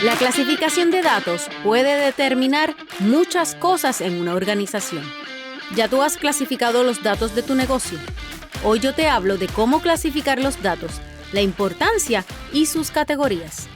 La clasificación de datos puede determinar muchas cosas en una organización. ¿Ya tú has clasificado los datos de tu negocio? Hoy yo te hablo de cómo clasificar los datos, la importancia y sus categorías.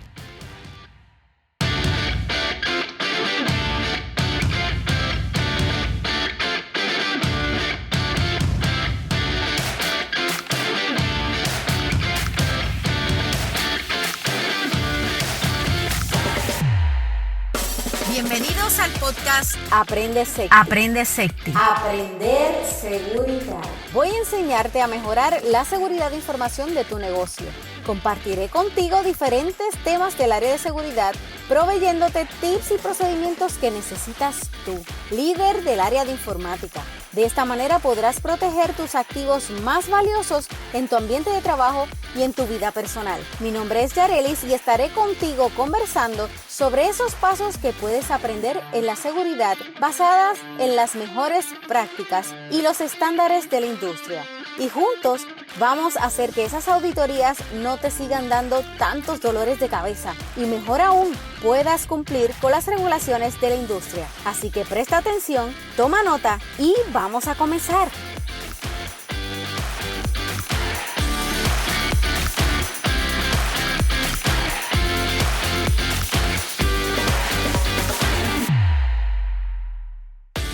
Bienvenidos al podcast Aprende Secti. Aprende Secti. Aprender seguridad. Voy a enseñarte a mejorar la seguridad de información de tu negocio. Compartiré contigo diferentes temas del área de seguridad, proveyéndote tips y procedimientos que necesitas tú, líder del área de informática. De esta manera podrás proteger tus activos más valiosos en tu ambiente de trabajo y en tu vida personal. Mi nombre es Yarelis y estaré contigo conversando sobre esos pasos que puedes aprender en la seguridad basadas en las mejores prácticas y los estándares de la industria. Y juntos vamos a hacer que esas auditorías no te sigan dando tantos dolores de cabeza y mejor aún, puedas cumplir con las regulaciones de la industria. Así que presta atención, toma nota y vamos a comenzar.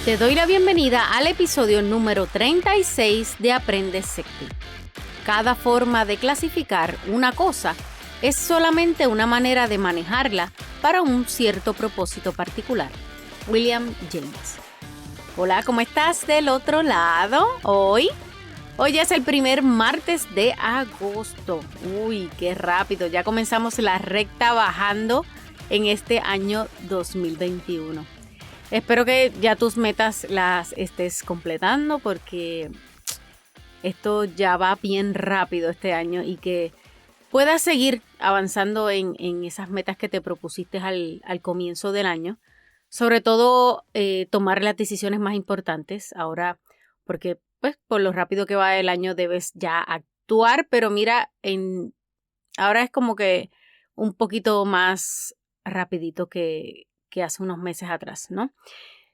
Te doy la bienvenida al episodio número 36 de Aprende Secti. Cada forma de clasificar una cosa es solamente una manera de manejarla para un cierto propósito particular. William James. Hola, ¿cómo estás del otro lado? Hoy es el primer martes de agosto. Uy, qué rápido. Ya comenzamos la recta bajando en este año 2021. Espero que ya tus metas las estés completando porque esto ya va bien rápido este año y que puedas seguir avanzando en esas metas que te propusiste al comienzo del año. Sobre todo tomar las decisiones más importantes ahora porque pues por lo rápido que va el año debes ya actuar, pero mira, ahora es como que un poquito más rapidito que hace unos meses atrás, ¿no?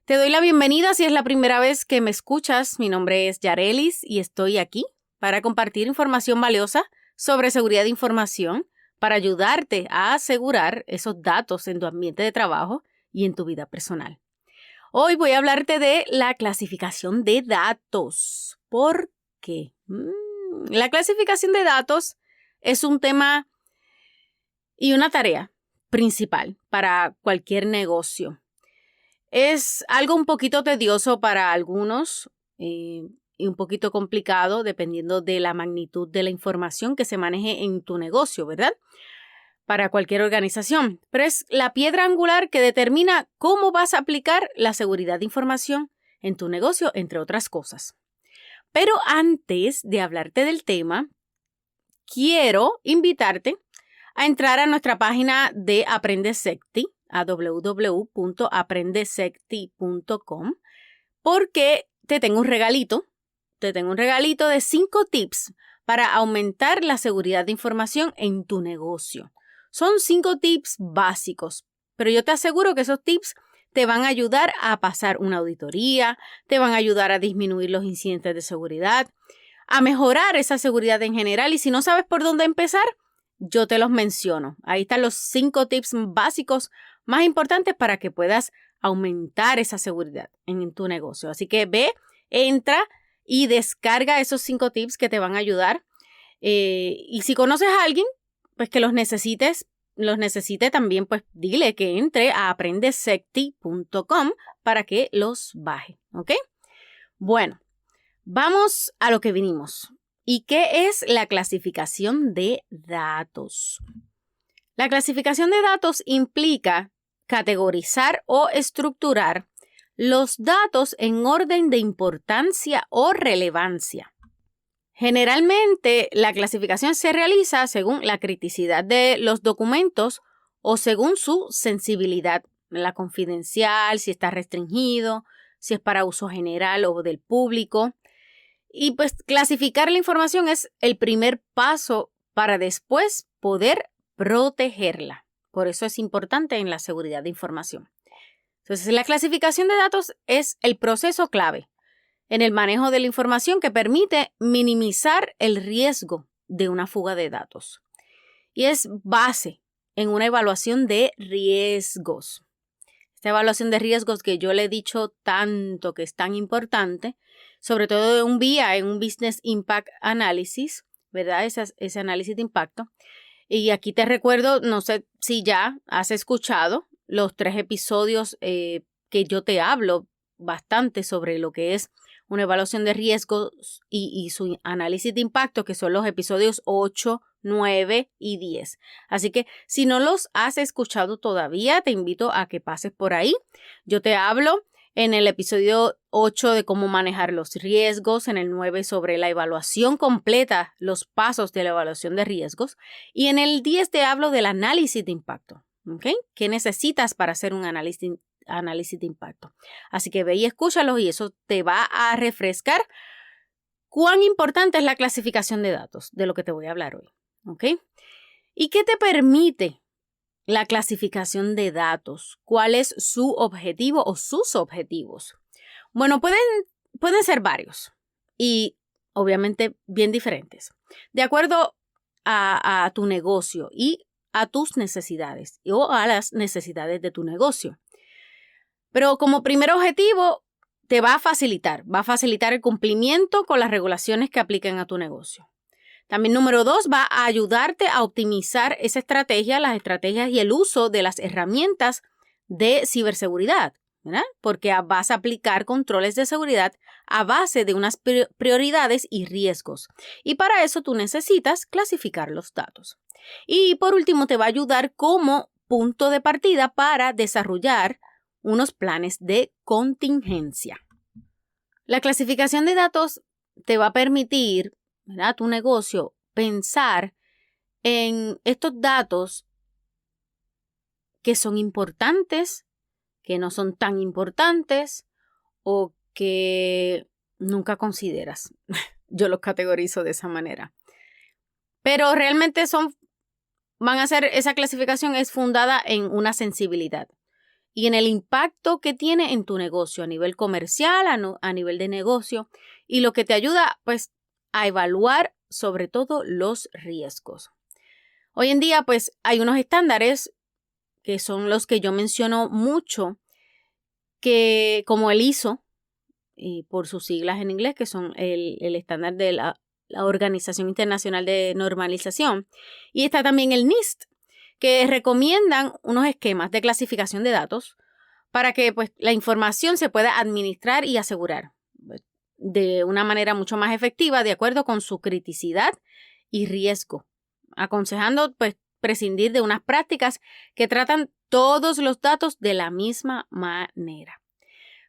Te doy la bienvenida si es la primera vez que me escuchas. Mi nombre es Yarelis y estoy aquí para compartir información valiosa sobre seguridad de información para ayudarte a asegurar esos datos en tu ambiente de trabajo y en tu vida personal. Hoy voy a hablarte de la clasificación de datos. ¿Por qué? La clasificación de datos es un tema y una tarea principal para cualquier negocio. Es algo un poquito tedioso para algunos y un poquito complicado dependiendo de la magnitud de la información que se maneje en tu negocio, ¿verdad? Para cualquier organización. Pero es la piedra angular que determina cómo vas a aplicar la seguridad de información en tu negocio, entre otras cosas. Pero antes de hablarte del tema, quiero invitarte a entrar a nuestra página de Aprende Secti, a www.aprendesecti.com, porque te tengo un regalito. Te tengo un regalito de 5 tips para aumentar la seguridad de información en tu negocio. Son 5 tips básicos, pero yo te aseguro que esos tips te van a ayudar a pasar una auditoría, te van a ayudar a disminuir los incidentes de seguridad, a mejorar esa seguridad en general. Y si no sabes por dónde empezar, yo te los menciono. Ahí están los 5 tips básicos más importantes para que puedas aumentar esa seguridad en tu negocio. Así que ve, entra y descarga esos 5 tips que te van a ayudar. Y si conoces a alguien, pues que los necesite también, pues dile que entre a aprendesecti.com para que los baje. ¿Ok? Bueno, vamos a lo que vinimos. ¿Y qué es la clasificación de datos? La clasificación de datos implica categorizar o estructurar los datos en orden de importancia o relevancia. Generalmente, la clasificación se realiza según la criticidad de los documentos o según su sensibilidad, la confidencial, si está restringido, si es para uso general o del público. Y pues clasificar la información es el primer paso para después poder protegerla. Por eso es importante en la seguridad de información. Entonces, la clasificación de datos es el proceso clave en el manejo de la información que permite minimizar el riesgo de una fuga de datos. Y es base en una evaluación de riesgos. Esta evaluación de riesgos que yo le he dicho tanto que es tan importante, sobre todo en un BI, en un Business Impact Analysis, ¿verdad? Ese análisis de impacto. Y aquí te recuerdo, no sé si ya has escuchado los 3 episodios que yo te hablo bastante sobre lo que es una evaluación de riesgos y su análisis de impacto, que son los episodios 8, 9 y 10. Así que si no los has escuchado todavía, te invito a que pases por ahí. Yo te hablo en el episodio 8 de cómo manejar los riesgos, en el 9 sobre la evaluación completa, los pasos de la evaluación de riesgos, y en el 10 te hablo del análisis de impacto. ¿Okay? ¿Qué necesitas para hacer un análisis de impacto? Así que ve y escúchalos y eso te va a refrescar cuán importante es la clasificación de datos, de lo que te voy a hablar hoy. ¿Okay? ¿Y qué te permite la clasificación de datos? ¿Cuál es su objetivo o sus objetivos? Bueno, pueden ser varios y obviamente bien diferentes, de acuerdo a tu negocio y a tus necesidades o a las necesidades de tu negocio. Pero como primer objetivo, te va a facilitar el cumplimiento con las regulaciones que apliquen a tu negocio. También número 2, va a ayudarte a optimizar esa estrategia, las estrategias y el uso de las herramientas de ciberseguridad, ¿verdad? Porque vas a aplicar controles de seguridad a base de unas prioridades y riesgos. Y para eso tú necesitas clasificar los datos. Y por último, te va a ayudar como punto de partida para desarrollar unos planes de contingencia. La clasificación de datos te va a permitir, ¿verdad?, a tu negocio pensar en estos datos que son importantes, que no son tan importantes o que nunca consideras. Yo los categorizo de esa manera. Pero realmente esa clasificación es fundada en una sensibilidad y en el impacto que tiene en tu negocio a nivel comercial, a nivel de negocio, y lo que te ayuda pues a evaluar sobre todo los riesgos. Hoy en día pues hay unos estándares que son los que yo menciono mucho, que como el ISO, y por sus siglas en inglés, que son el estándar de la Organización Internacional de Normalización, y está también el NIST, que recomiendan unos esquemas de clasificación de datos para que pues, la información se pueda administrar y asegurar de una manera mucho más efectiva de acuerdo con su criticidad y riesgo, aconsejando pues, prescindir de unas prácticas que tratan todos los datos de la misma manera.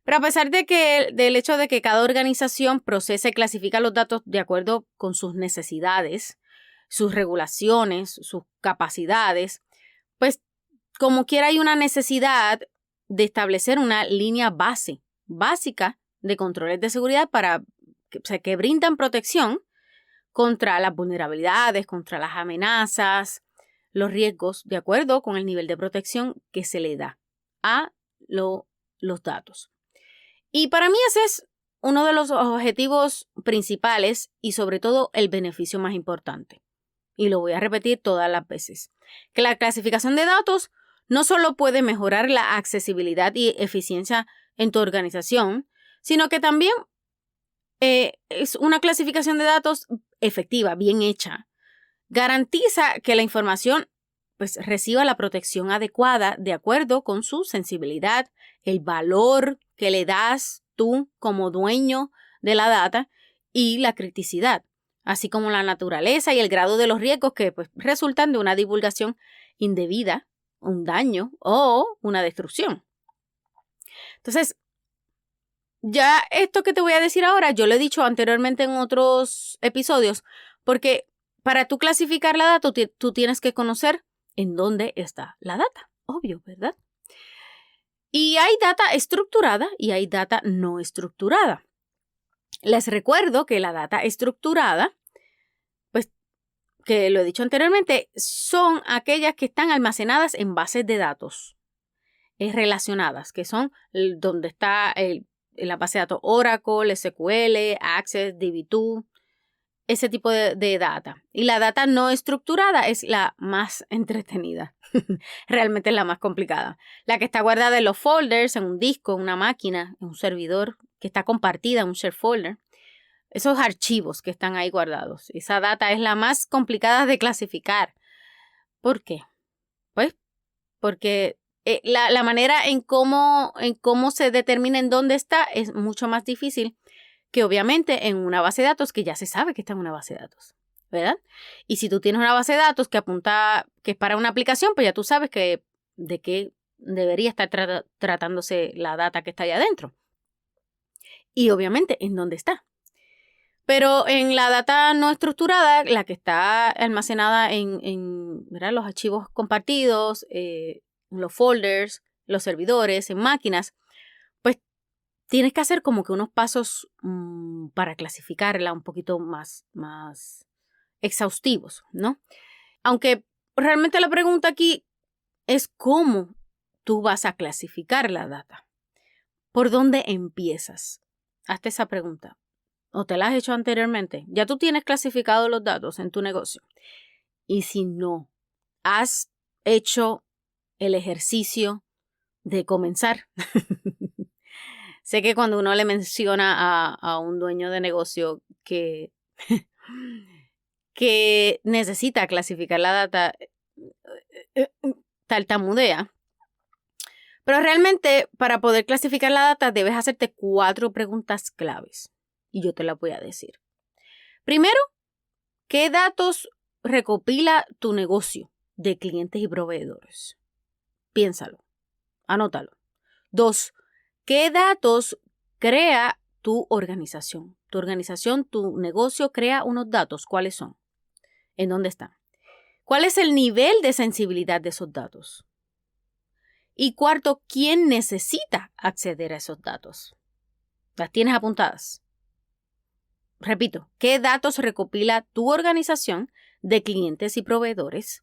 Pero a pesar del hecho de que cada organización procesa y clasifica los datos de acuerdo con sus necesidades, sus regulaciones, sus capacidades, pues como quiera hay una necesidad de establecer una línea básica de controles de seguridad que brindan protección contra las vulnerabilidades, contra las amenazas, los riesgos, de acuerdo con el nivel de protección que se le da a los datos. Y para mí ese es uno de los objetivos principales y sobre todo el beneficio más importante. Y lo voy a repetir todas las veces. Que la clasificación de datos no solo puede mejorar la accesibilidad y eficiencia en tu organización, sino que también es una clasificación de datos efectiva, bien hecha. Garantiza que la información pues, reciba la protección adecuada de acuerdo con su sensibilidad, el valor que le das tú como dueño de la data y la criticidad, así como la naturaleza y el grado de los riesgos que pues, resultan de una divulgación indebida, un daño o una destrucción. Entonces, ya esto que te voy a decir ahora, yo lo he dicho anteriormente en otros episodios, porque para tú clasificar la data, tú tienes que conocer en dónde está la data. Obvio, ¿verdad? Y hay data estructurada y hay data no estructurada. Les recuerdo que la data estructurada, pues, que lo he dicho anteriormente, son aquellas que están almacenadas en bases de datos relacionadas, que son donde está la base de datos Oracle, SQL, Access, DB2, ese tipo de data. Y la data no estructurada es la más entretenida. Realmente es la más complicada. La que está guardada en los folders, en un disco, en una máquina, en un servidor, que está compartida en un share folder. Esos archivos que están ahí guardados. Esa data es la más complicada de clasificar. ¿Por qué? Pues porque la manera en cómo se determina en dónde está es mucho más difícil que obviamente en una base de datos que ya se sabe que está en una base de datos, ¿verdad? Y si tú tienes una base de datos que apunta que es para una aplicación, pues ya tú sabes de qué debería estar tratándose la data que está ahí adentro. Y obviamente en dónde está. Pero en la data no estructurada, la que está almacenada en ¿verdad? Los archivos compartidos, los folders, los servidores, en máquinas, pues tienes que hacer como que unos pasos para clasificarla un poquito más exhaustivos, ¿no? Aunque realmente la pregunta aquí es cómo tú vas a clasificar la data. ¿Por dónde empiezas? Hazte esa pregunta. ¿O te la has hecho anteriormente? Ya tú tienes clasificado los datos en tu negocio. Y si no, has hecho el ejercicio de comenzar. Sé que cuando uno le menciona a un dueño de negocio que necesita clasificar la data, tartamudea. Pero realmente, para poder clasificar la data, debes hacerte 4 preguntas claves. Y yo te las voy a decir. Primero, ¿qué datos recopila tu negocio de clientes y proveedores? Piénsalo, anótalo. 2, ¿qué datos crea tu organización? Tu organización, tu negocio crea unos datos. ¿Cuáles son? ¿En dónde están? ¿Cuál es el nivel de sensibilidad de esos datos? Y 4, ¿quién necesita acceder a esos datos? ¿Las tienes apuntadas? Repito, ¿qué datos recopila tu organización de clientes y proveedores?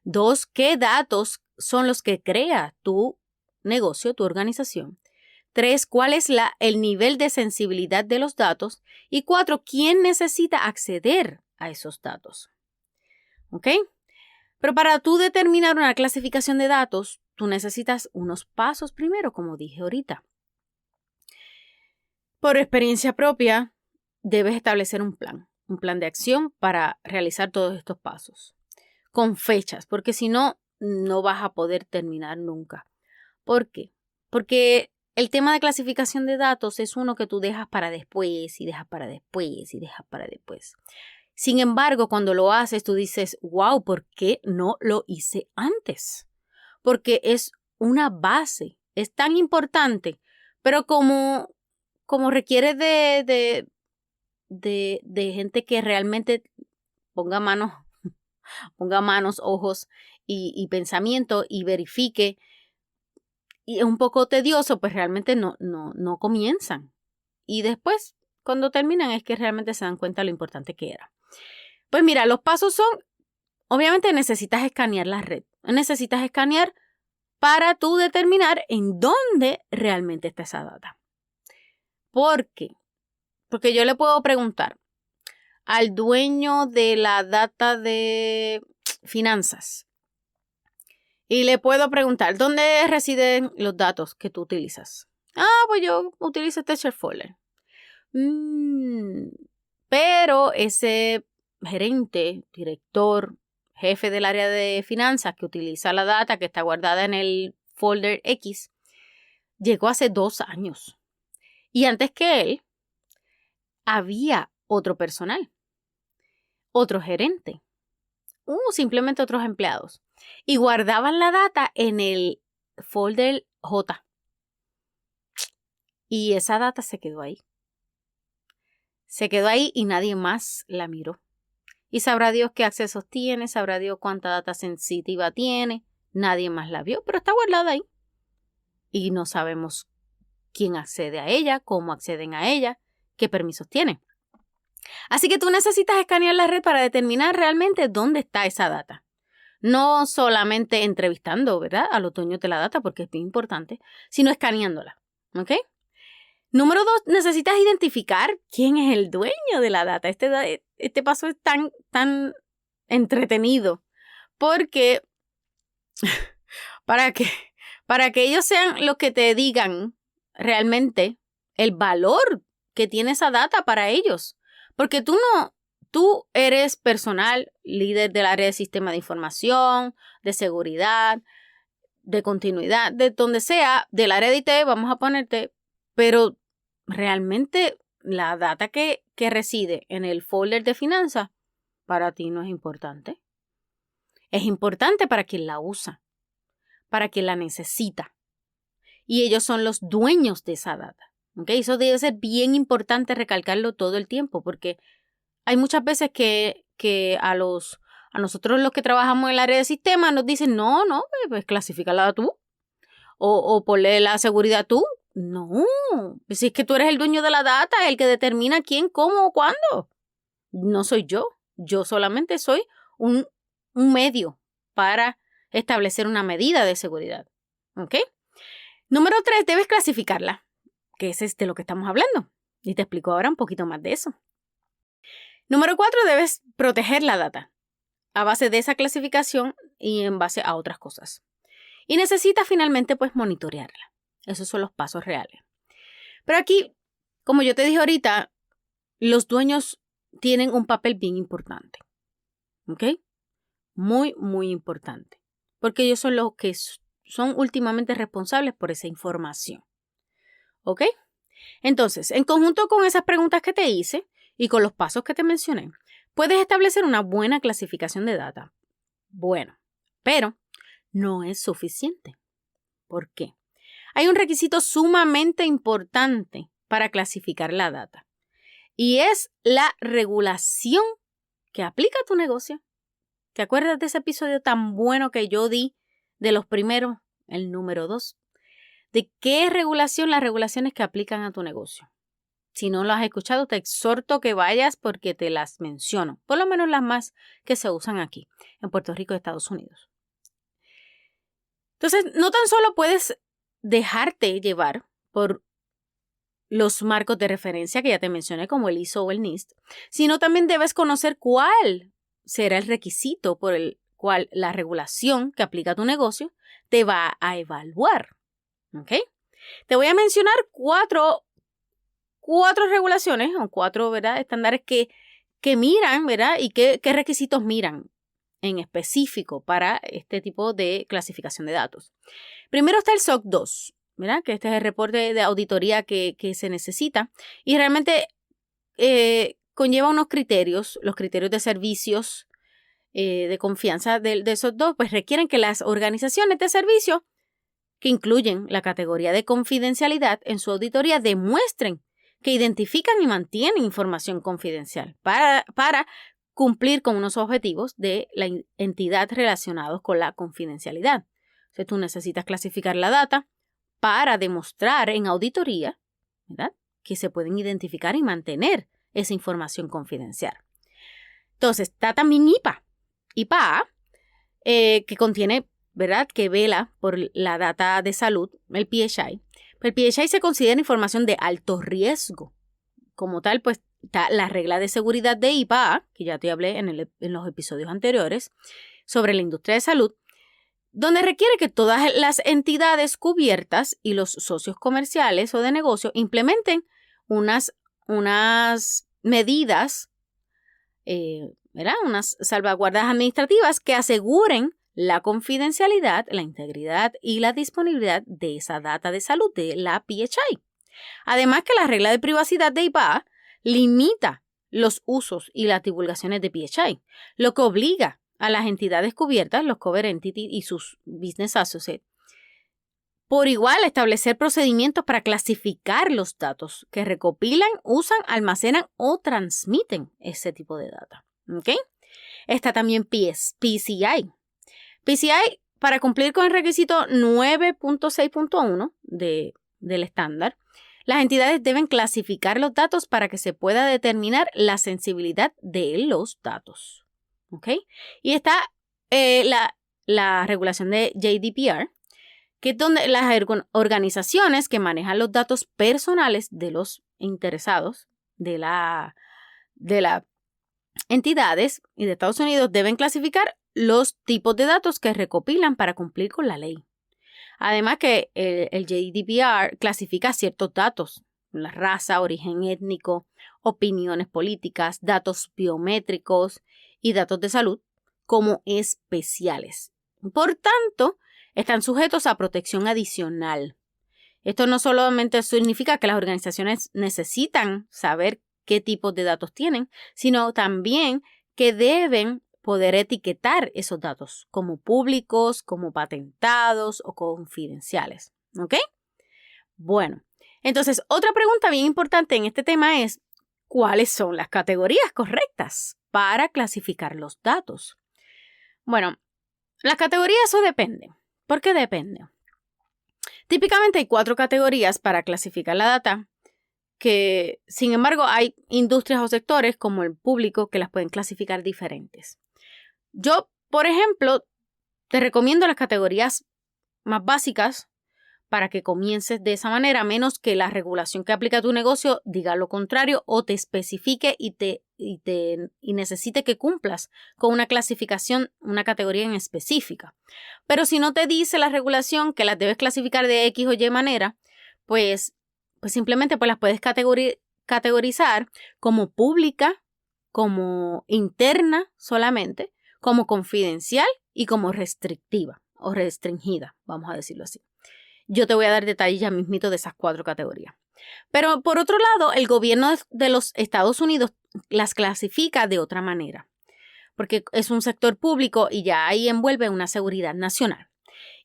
2, ¿qué datos son los que crea tu negocio, tu organización? 3, ¿cuál es el nivel de sensibilidad de los datos? Y 4, ¿quién necesita acceder a esos datos? ¿Ok? Pero para tú determinar una clasificación de datos, tú necesitas unos pasos primero, como dije ahorita. Por experiencia propia, debes establecer un plan de acción para realizar todos estos pasos, con fechas, porque si no, no vas a poder terminar nunca. ¿Por qué? Porque el tema de clasificación de datos es uno que tú dejas para después y dejas para después y dejas para después. Sin embargo, cuando lo haces, tú dices, wow, ¿por qué no lo hice antes? Porque es una base, es tan importante, pero como requiere de gente que realmente ponga manos, ojos y pensamiento y verifique, y es un poco tedioso, pues realmente no comienzan. Y después, cuando terminan, es que realmente se dan cuenta de lo importante que era. Pues mira, los pasos son, obviamente necesitas escanear la red. Necesitas escanear para tú determinar en dónde realmente está esa data. ¿Por qué? Porque yo le puedo preguntar al dueño de la data de finanzas y le puedo preguntar, ¿dónde residen los datos que tú utilizas? Pues yo utilizo este share folder. Pero ese gerente, director, jefe del área de finanzas que utiliza la data que está guardada en el folder X, llegó hace 2 años. Y antes que él, había otro personal, otro gerente, simplemente otros empleados. Y guardaban la data en el folder J. Y esa data se quedó ahí. Se quedó ahí y nadie más la miró. Y sabrá Dios qué accesos tiene, sabrá Dios cuánta data sensitiva tiene. Nadie más la vio, pero está guardada ahí. Y no sabemos quién accede a ella, cómo acceden a ella, qué permisos tiene. Así que tú necesitas escanear la red para determinar realmente dónde está esa data. No solamente entrevistando, ¿verdad?, a los dueños de la data, porque es bien importante, sino escaneándola. ¿Ok? Número 2, necesitas identificar quién es el dueño de la data. Este paso es tan entretenido porque para que ellos sean los que te digan realmente el valor que tiene esa data para ellos. Porque tú eres personal, líder del área de sistema de información, de seguridad, de continuidad, de donde sea, del área de IT, vamos a ponerte, pero realmente la data que reside en el folder de finanzas para ti no es importante. Es importante para quien la usa, para quien la necesita. Y ellos son los dueños de esa data. ¿Okay? Eso debe ser bien importante recalcarlo todo el tiempo, porque hay muchas veces que a nosotros los que trabajamos en el área de sistema nos dicen, no, pues clasifícala tú. O ponle la seguridad tú. No, si es que tú eres el dueño de la data, el que determina quién, cómo o cuándo. No soy yo. Yo solamente soy un medio para establecer una medida de seguridad. ¿Ok? Número 3, debes clasificarla, que ese es de lo que estamos hablando. Y te explico ahora un poquito más de eso. Número 4, debes proteger la data a base de esa clasificación y en base a otras cosas. Y necesitas finalmente pues monitorearla. Esos son los pasos reales. Pero aquí, como yo te dije ahorita, los dueños tienen un papel bien importante. ¿Ok? Muy, muy importante. Porque ellos son los que son últimamente responsables por esa información. ¿Ok? Entonces, en conjunto con esas preguntas que te hice y con los pasos que te mencioné, puedes establecer una buena clasificación de data. Bueno, pero no es suficiente. ¿Por qué? Hay un requisito sumamente importante para clasificar la data y es la regulación que aplica a tu negocio. ¿Te acuerdas de ese episodio tan bueno que yo di de los primeros, el número 2? ¿De qué regulación? Las regulaciones que aplican a tu negocio. Si no lo has escuchado, te exhorto que vayas porque te las menciono, por lo menos las más que se usan aquí, en Puerto Rico y Estados Unidos. Entonces, no tan solo puedes dejarte llevar por los marcos de referencia que ya te mencioné, como el ISO o el NIST, sino también debes conocer cuál será el requisito por el cual la regulación que aplica a tu negocio te va a evaluar. ¿Ok? Te voy a mencionar cuatro regulaciones o 4, ¿verdad?, estándares que miran, ¿verdad?, y qué requisitos miran en específico para este tipo de clasificación de datos. Primero está el SOC 2, ¿verdad?, que este es el reporte de auditoría que se necesita y realmente conlleva unos criterios, los criterios de servicios de confianza de esos dos, pues requieren que las organizaciones de servicio que incluyen la categoría de confidencialidad en su auditoría demuestren que identifican y mantienen información confidencial para cumplir con unos objetivos de la entidad relacionados con la confidencialidad. Entonces, tú necesitas clasificar la data para demostrar en auditoría, ¿verdad?, que se pueden identificar y mantener esa información confidencial. Entonces, está también IPA. IPA, que contiene, ¿verdad?, que vela por la data de salud, el PHI. El PHI se considera información de alto riesgo. Como tal, pues está la regla de seguridad de IPA, que ya te hablé en los episodios anteriores, sobre la industria de salud, donde requiere que todas las entidades cubiertas y los socios comerciales o de negocio implementen unas medidas, ¿verdad?, unas salvaguardas administrativas que aseguren la confidencialidad, la integridad y la disponibilidad de esa data de salud de la PHI. Además que la regla de privacidad de IPA limita los usos y las divulgaciones de PHI, lo que obliga a las entidades cubiertas, los cover entities y sus business associates, por igual a establecer procedimientos para clasificar los datos que recopilan, usan, almacenan o transmiten ese tipo de data. ¿Okay? Está también PCI. PCI, para cumplir con el requisito 9.6.1 del estándar, las entidades deben clasificar los datos para que se pueda determinar la sensibilidad de los datos. ¿Ok? Y está la regulación de GDPR, que es donde las organizaciones que manejan los datos personales de los interesados de las entidades y de Estados Unidos deben clasificar los tipos de datos que recopilan para cumplir con la ley. Además que el GDPR clasifica ciertos datos, la raza, origen étnico, opiniones políticas, datos biométricos y datos de salud como especiales. Por tanto, están sujetos a protección adicional. Esto no solamente significa que las organizaciones necesitan saber qué tipos de datos tienen, sino también que deben poder etiquetar esos datos como públicos, como patentados o confidenciales. ¿Ok? Bueno, entonces otra pregunta bien importante en este tema es ¿cuáles son las categorías correctas para clasificar los datos? Bueno, las categorías eso depende. ¿Por qué depende? Típicamente hay 4 categorías para clasificar la data que, sin embargo, hay industrias o sectores como el público que las pueden clasificar diferentes. Yo, por ejemplo, te recomiendo las categorías más básicas para que comiences de esa manera, a menos que la regulación que aplica a tu negocio diga lo contrario o te especifique y necesite que cumplas con una clasificación, una categoría en específica. Pero si no te dice la regulación que las debes clasificar de X o Y manera, pues simplemente las puedes categorizar como pública, como interna solamente, como confidencial y como restrictiva o restringida, vamos a decirlo así. Yo te voy a dar detalles ya mismito de esas 4 categorías. Pero por otro lado, el gobierno de los Estados Unidos las clasifica de otra manera, porque es un sector público y ya ahí envuelve una seguridad nacional.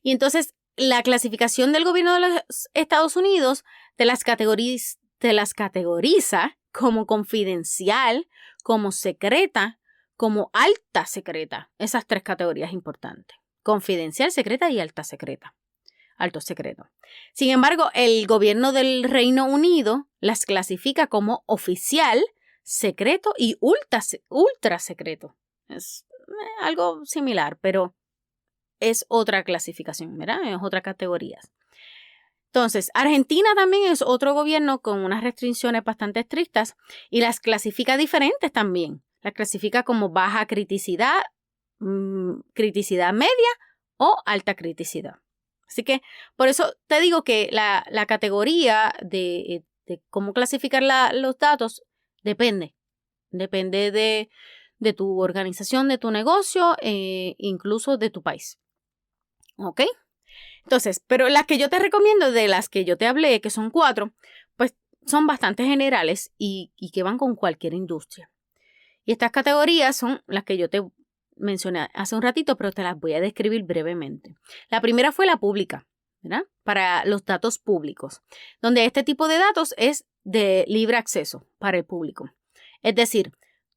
Y entonces, la clasificación del gobierno de los Estados Unidos te las categoriza como confidencial, como secreta, como alta secreta. Esas 3 categorías importantes. Confidencial, secreta y alta secreta. Alto secreto. Sin embargo, el gobierno del Reino Unido las clasifica como oficial, secreto y ultra secreto. Es algo similar, pero es otra clasificación, ¿verdad? Es otra categoría. Entonces, Argentina también es otro gobierno con unas restricciones bastante estrictas y las clasifica diferentes también. Las clasifica como baja criticidad, criticidad media o alta criticidad. Así que por eso te digo que la categoría de cómo clasificar los datos depende. Depende de tu organización, de tu negocio, incluso de tu país. ¿Ok? Entonces, pero las que yo te recomiendo, de las que yo te hablé, que son 4, pues son bastante generales y que van con cualquier industria. Y estas categorías son las que yo te mencioné hace un ratito, pero te las voy a describir brevemente. La primera fue la pública, ¿verdad? Para los datos públicos, donde este tipo de datos es de libre acceso para el público. Es decir,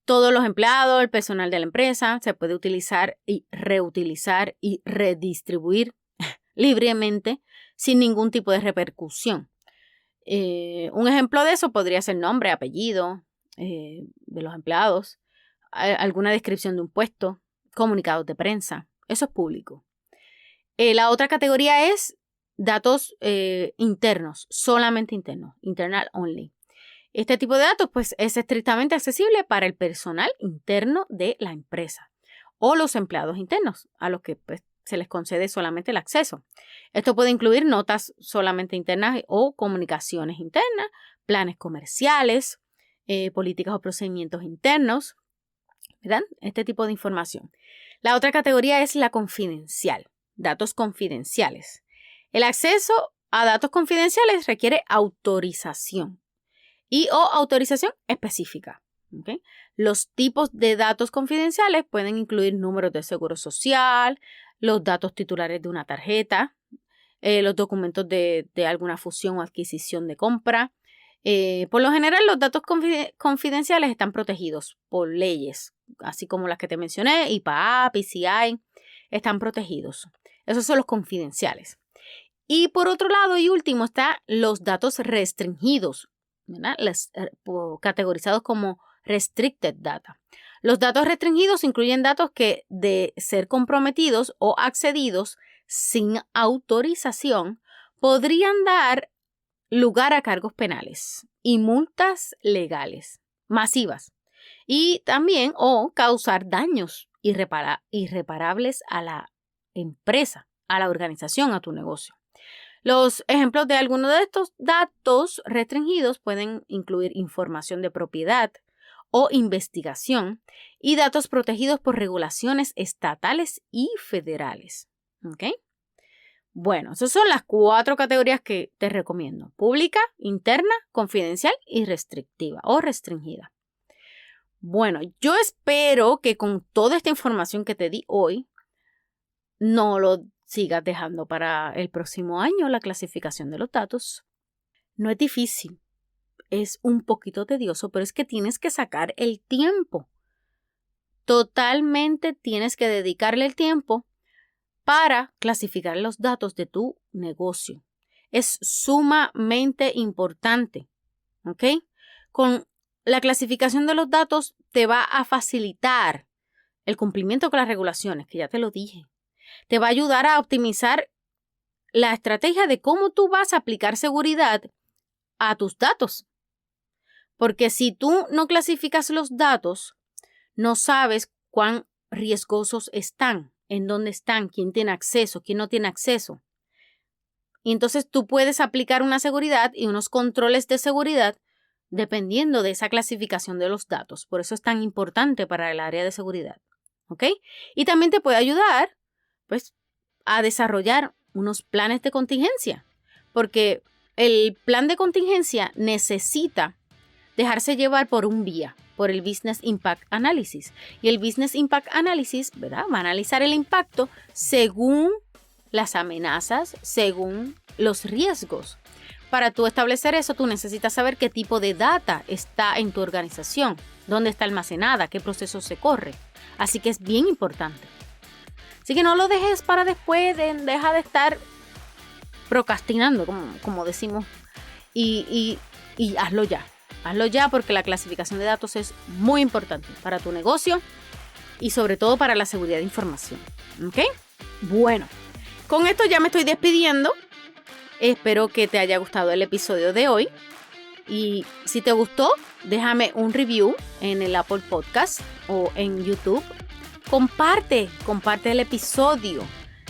todos los empleados, el personal de la empresa, se puede utilizar y reutilizar y redistribuir libremente sin ningún tipo de repercusión. Un ejemplo de eso podría ser nombre, apellido de los empleados, alguna descripción de un puesto, comunicados de prensa. Eso es público. La otra categoría es datos internos, solamente internos, internal only. Este tipo de datos pues, es estrictamente accesible para el personal interno de la empresa o los empleados internos, a los que pues, se les concede solamente el acceso. Esto puede incluir notas solamente internas o comunicaciones internas, planes comerciales, políticas o procedimientos internos, ¿verdad? Este tipo de información. La otra categoría es la confidencial, datos confidenciales. El acceso a datos confidenciales requiere autorización o autorización específica. ¿Okay? Los tipos de datos confidenciales pueden incluir números de seguro social, los datos titulares de una tarjeta, los documentos de alguna fusión o adquisición de compra. Por lo general, los datos confidenciales están protegidos por leyes, así como las que te mencioné, IPAA, PCI, están protegidos. Esos son los confidenciales. Y por otro lado y último está los datos restringidos, ¿verdad? Categorizados como restricted data. Los datos restringidos incluyen datos que, de ser comprometidos o accedidos sin autorización, podrían dar lugar a cargos penales y multas legales masivas y también o causar daños irreparables a la empresa, a la organización, a tu negocio. Los ejemplos de algunos de estos datos restringidos pueden incluir información de propiedad o investigación y datos protegidos por regulaciones estatales y federales. ¿Ok? Bueno, esas son las 4 categorías que te recomiendo. Pública, interna, confidencial y restrictiva o restringida. Bueno, yo espero que con toda esta información que te di hoy, no lo sigas dejando para el próximo año, la clasificación de los datos. No es difícil, es un poquito tedioso, pero es que tienes que sacar el tiempo. Totalmente tienes que dedicarle el tiempo para clasificar los datos de tu negocio. Es sumamente importante, ¿ok? Con la clasificación de los datos te va a facilitar el cumplimiento con las regulaciones, que ya te lo dije. Te va a ayudar a optimizar la estrategia de cómo tú vas a aplicar seguridad a tus datos. Porque si tú no clasificas los datos, no sabes cuán riesgosos están, en dónde están, quién tiene acceso, quién no tiene acceso. Y entonces tú puedes aplicar una seguridad y unos controles de seguridad dependiendo de esa clasificación de los datos. Por eso es tan importante para el área de seguridad. ¿Ok? Y también te puede ayudar, pues, a desarrollar unos planes de contingencia. Porque el plan de contingencia necesita dejarse llevar por un BIA, por el Business Impact Analysis. Y el Business Impact Analysis, ¿verdad?, va a analizar el impacto según las amenazas, según los riesgos. Para tú establecer eso, tú necesitas saber qué tipo de data está en tu organización, dónde está almacenada, qué proceso se corre. Así que es bien importante. Así que no lo dejes para después, deja de estar procrastinando, como decimos, y hazlo ya. Hazlo ya porque la clasificación de datos es muy importante para tu negocio y sobre todo para la seguridad de información. ¿Ok? Bueno, con esto ya me estoy despidiendo. Espero que te haya gustado el episodio de hoy. Y si te gustó, déjame un review en el Apple Podcast o en YouTube. Comparte el episodio.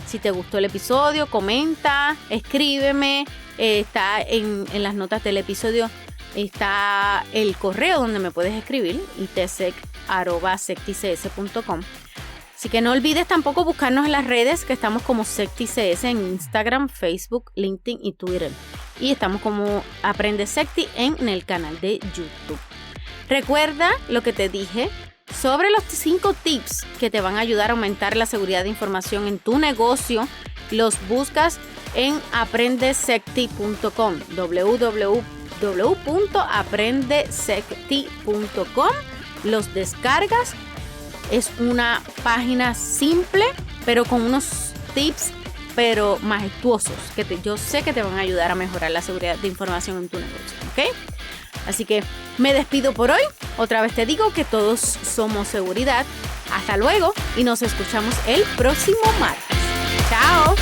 Si te gustó el episodio, comenta, escríbeme. Está en las notas del episodio. Está el correo donde me puedes escribir, itsec@sectics.com. Así que no olvides tampoco buscarnos en las redes, que estamos como SectiCS en Instagram, Facebook, LinkedIn y Twitter. Y estamos como Aprende Secti en el canal de YouTube. Recuerda lo que te dije sobre los 5 tips que te van a ayudar a aumentar la seguridad de información en tu negocio. Los buscas en aprendesecti.com, www.aprendesecti.com. Los descargas. Es una página simple, pero con unos tips, pero majestuosos, que yo sé que te van a ayudar a mejorar la seguridad de información en tu negocio, ¿ok? Así que me despido por hoy. Otra vez te digo que todos somos seguridad. Hasta luego y nos escuchamos el próximo martes. ¡Chao!